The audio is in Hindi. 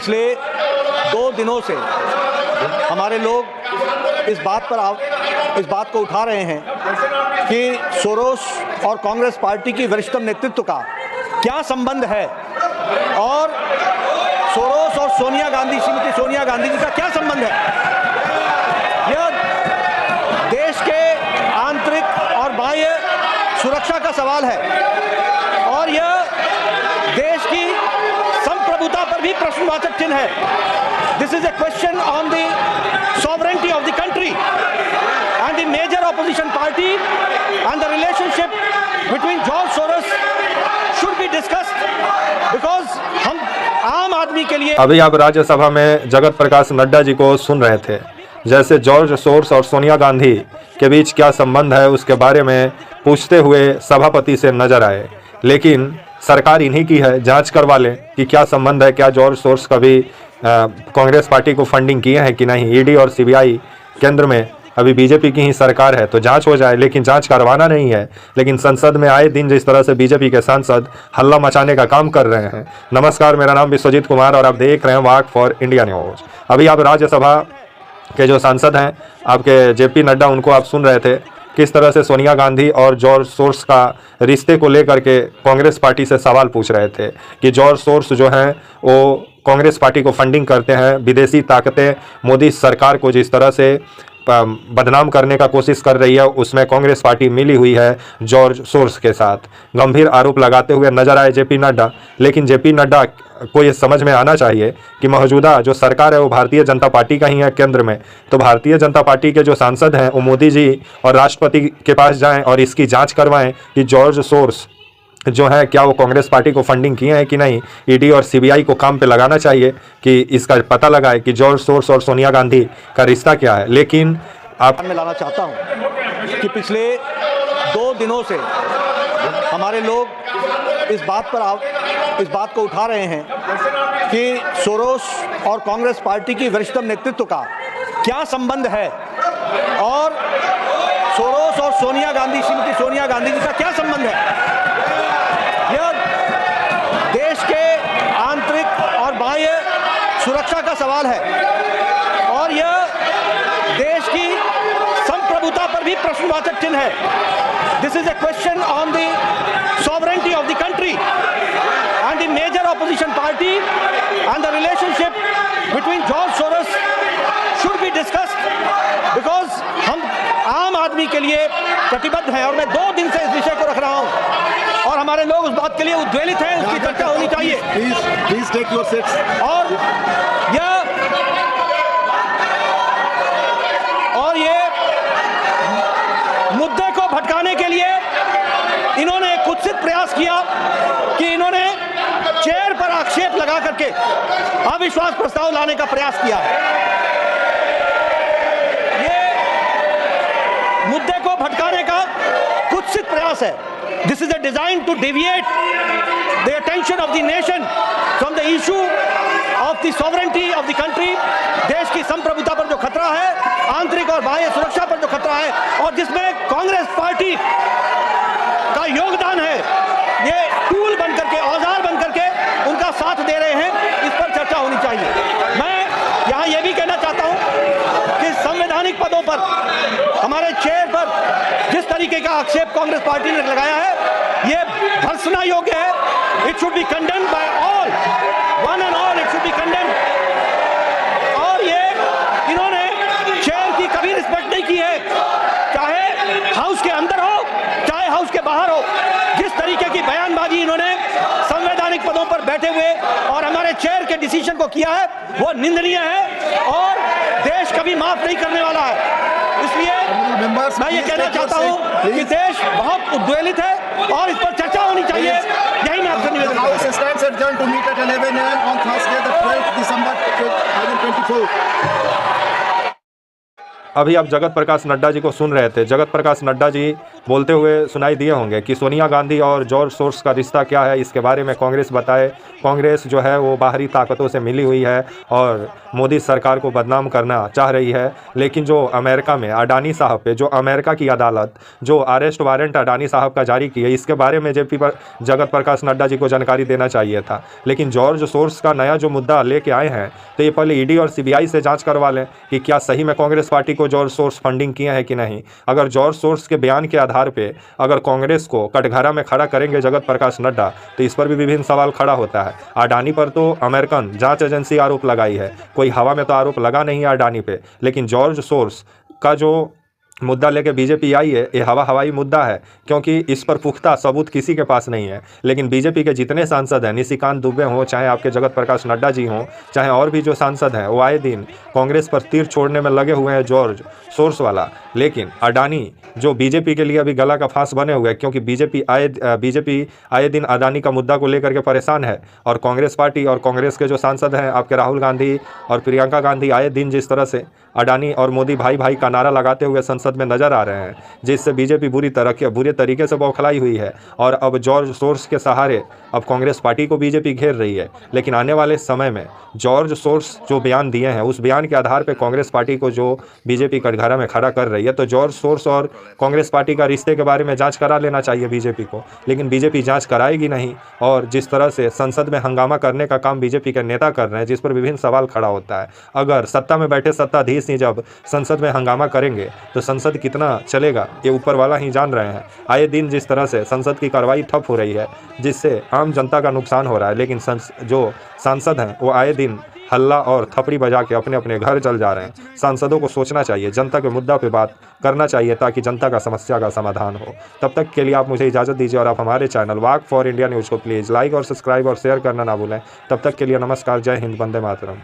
पिछले 2 दिनों से हमारे लोग इस बात को उठा रहे हैं कि सोरोस और कांग्रेस पार्टी की वरिष्ठतम नेतृत्व का क्या संबंध है और सोरोस और श्रीमती सोनिया गांधी जी का क्या संबंध है। यह देश के आंतरिक और बाह्य सुरक्षा का सवाल है और यह देश की संप्रभुता पर भी प्रश्नवाचक चिन्ह है। This is a question on the sovereignty of the country and the major opposition party and the relationship between George Soros should be discussed because हम आम आदमी के लिए। अभी आप राज्यसभा में जगत प्रकाश नड्डा जी को सुन रहे थे, जैसे जॉर्ज सोर्स और सोनिया गांधी के बीच क्या संबंध है उसके बारे में पूछते हुए सभापति से नजर आए। लेकिन सरकार इन्हीं की है, जांच करवा लें कि क्या संबंध है, क्या जॉर्ज सोर्स कभी कांग्रेस पार्टी को फंडिंग किए हैं कि नहीं। ईडी और सीबीआई केंद्र में अभी बीजेपी की ही सरकार है तो जांच हो जाए, लेकिन जांच करवाना नहीं है। लेकिन संसद में आए दिन जिस तरह से बीजेपी के सांसद हल्ला मचाने का काम कर रहे हैं। नमस्कार, मेरा नाम विश्वजीत कुमार और आप देख रहे हैं वाक फॉर इंडिया न्यूज। अभी आप राज्यसभा के जो सांसद हैं आपके जेपी नड्डा, उनको आप सुन रहे थे किस तरह से सोनिया गांधी और जॉर्ज सोर्स का रिश्ते को लेकर के कांग्रेस पार्टी से सवाल पूछ रहे थे कि जॉर्ज सोर्स जो हैं वो कांग्रेस पार्टी को फंडिंग करते हैं। विदेशी ताकतें मोदी सरकार को जिस तरह से बदनाम करने का कोशिश कर रही है उसमें कांग्रेस पार्टी मिली हुई है जॉर्ज सोर्स के साथ, गंभीर आरोप लगाते हुए नजर आए जेपी नड्डा। लेकिन जेपी नड्डा को ये समझ में आना चाहिए कि मौजूदा जो सरकार है वो भारतीय जनता पार्टी का ही है केंद्र में, तो भारतीय जनता पार्टी के जो सांसद हैं वो मोदी जी और राष्ट्रपति के पास जाएं और इसकी जांच करवाएं कि जॉर्ज सोर्स जो है क्या वो कांग्रेस पार्टी को फंडिंग किए हैं कि नहीं। ईडी और सीबीआई को काम पे लगाना चाहिए कि इसका पता लगाए कि जॉर्ज सोर्स और सोनिया गांधी का रिश्ता क्या है। लेकिन आप मैं लाना चाहता हूं कि पिछले 2 दिनों से हमारे लोग इस बात को उठा रहे हैं कि सोरोस और कांग्रेस पार्टी की वरिष्ठतम नेतृत्व का क्या संबंध है और सोरोस और श्रीमती सोनिया गांधी जी का क्या संबंध है। यह देश के आंतरिक और बाह्य सुरक्षा का सवाल है और यह देश की संप्रभुता पर भी प्रश्नवाचक चिन्ह है। This is a question on the sovereignty of the country and the major opposition party and the relationship between George Soros should be discussed because हम आम आदमी के लिए प्रतिबद्ध हैं और मैं 2 दिन से इस विषय को रख रहा हूं और हमारे लोग उस बात के लिए उद्वेलित हैं, उसकी चर्चा होनी चाहिए। Please take your seats. और ये मुद्दे को भटकाने के लिए इन्होंने कुत्सित प्रयास किया कि इन्होंने चेयर पर आक्षेप लगा करके अविश्वास प्रस्ताव लाने का प्रयास किया है। ये मुद्दे को भटकाने का कुत्सित प्रयास है। This is a design to deviate the attention of the nation from the issue of the sovereignty of the country। देश की संप्रभुता पर जो खतरा है, आंतरिक और बाह्य सुरक्षा पर जो खतरा है और जिसमें कांग्रेस पार्टी का योगदान है, ये टूल बन करके, औजार बन करके उनका साथ दे रहे हैं। इस पर चर्चा होनी चाहिए। मैं यहाँ ये भी कहना चाहता हूँ कि संवैधानिक पदों पर हमारे चेयर पर जिस तरीके का आक्षेप कांग्रेस पार्टी ने लगाया है ये भर्त्सना योग्य है। It should be condemned by all, one and all, it should be condemned. और ये इन्होंने चेयर की कभी रिस्पेक्ट नहीं की है, चाहे हाउस के अंदर हो चाहे हाउस के बाहर हो। जिस तरीके की बयानबाजी इन्होंने संवैधानिक पदों पर बैठे हुए और हमारे चेयर के डिसीजन को किया है वो निंदनीय है और देश कभी माफ नहीं करने वाला है। इसलिए मैं ये कहना चाहता हूँ कि देश बहुत उद्वेलित है और इस पर चर्चा होनी चाहिए। यही मैं आपसे निवेदन अभी आप जगत प्रकाश नड्डा जी को सुन रहे थे। जगत प्रकाश नड्डा जी बोलते हुए सुनाई दिए होंगे कि सोनिया गांधी और जॉर्ज सोर्स का रिश्ता क्या है, इसके बारे में कांग्रेस बताए। कांग्रेस जो है वो बाहरी ताकतों से मिली हुई है और मोदी सरकार को बदनाम करना चाह रही है। लेकिन जो अमेरिका में अडानी साहब पे जो अमेरिका की अदालत जो अरेस्ट वारंट अडानी साहब का जारी की है, इसके बारे में जगत प्रकाश नड्डा जी को जानकारी देना चाहिए था। लेकिन जॉर्ज सोर्स का नया जो मुद्दा लेके आए हैं, तो ये पहले ईडी और सीबीआई से जांच करवा लें कि क्या सही में कांग्रेस पार्टी को जॉर्ज सोर्स फंडिंग किए हैं कि नहीं। अगर जॉर्ज सोर्स के बयान के आधार पे अगर कांग्रेस को कटघरा में खड़ा करेंगे जगत प्रकाश नड्डा, तो इस पर भी विभिन्न सवाल खड़ा होता है। अडानी पर तो अमेरिकन जांच एजेंसी आरोप लगाई है, कोई हवा में तो आरोप लगा नहीं है अडानी पे। लेकिन जॉर्ज सोर्स का जो मुद्दा लेके बीजेपी आई है, ये हवाई मुद्दा है, क्योंकि इस पर पुख्ता सबूत किसी के पास नहीं है। लेकिन बीजेपी के जितने सांसद हैं, निशिकांत दुबे हों, चाहे आपके जगत प्रकाश नड्डा जी हों, चाहे और भी जो सांसद हैं, वो आए दिन कांग्रेस पर तीर छोड़ने में लगे हुए हैं, जॉर्ज सोर्स वाला। लेकिन अडानी जो बीजेपी के लिए अभी गला का फांस बने हुए हैं, क्योंकि बीजेपी आए दिन अडानी का मुद्दा को लेकर के परेशान है। और कांग्रेस पार्टी और कांग्रेस के जो सांसद हैं आपके राहुल गांधी और प्रियंका गांधी आए दिन जिस तरह से अडानी और मोदी भाई भाई का नारा लगाते हुए संसद में नजर आ रहे हैं, जिससे बीजेपी बुरी तरीके से बौखलाई हुई है। और अब जॉर्ज सोर्स के सहारे अब कांग्रेस पार्टी को बीजेपी घेर रही है। लेकिन आने वाले समय में जॉर्ज सोर्स जो बयान दिए हैं, उस बयान के आधार पर कांग्रेस पार्टी को जो बीजेपी कटघरा में खड़ा कर रही है, तो जॉर्ज सोर्स और कांग्रेस पार्टी का रिश्ते के बारे में जांच करा लेना चाहिए बीजेपी को। लेकिन बीजेपी जांच कराएगी नहीं, और जिस तरह से संसद में हंगामा करने का काम बीजेपी के नेता कर रहे हैं, जिस पर विभिन्न सवाल खड़ा होता है। अगर सत्ता में बैठे सत्ताधीश ही जब संसद में हंगामा करेंगे, तो संसद कितना चलेगा ये ऊपर वाला ही जान रहे हैं। आए दिन जिस तरह से संसद की कार्रवाई ठप हो रही है, जिससे आम जनता का नुकसान हो रहा है। लेकिन जो सांसद हैं वो आए दिन हल्ला और थपड़ी बजा के अपने अपने घर चल जा रहे हैं। सांसदों को सोचना चाहिए, जनता के मुद्दा पे बात करना चाहिए, ताकि जनता का समस्या का समाधान हो। तब तक के लिए आप मुझे इजाज़त दीजिए, और आप हमारे channel walk for India news को प्लीज़ लाइक और सब्सक्राइब और शेयर करना ना भूलें। तब तक के लिए नमस्कार, जय हिंद, वंदे मातरम।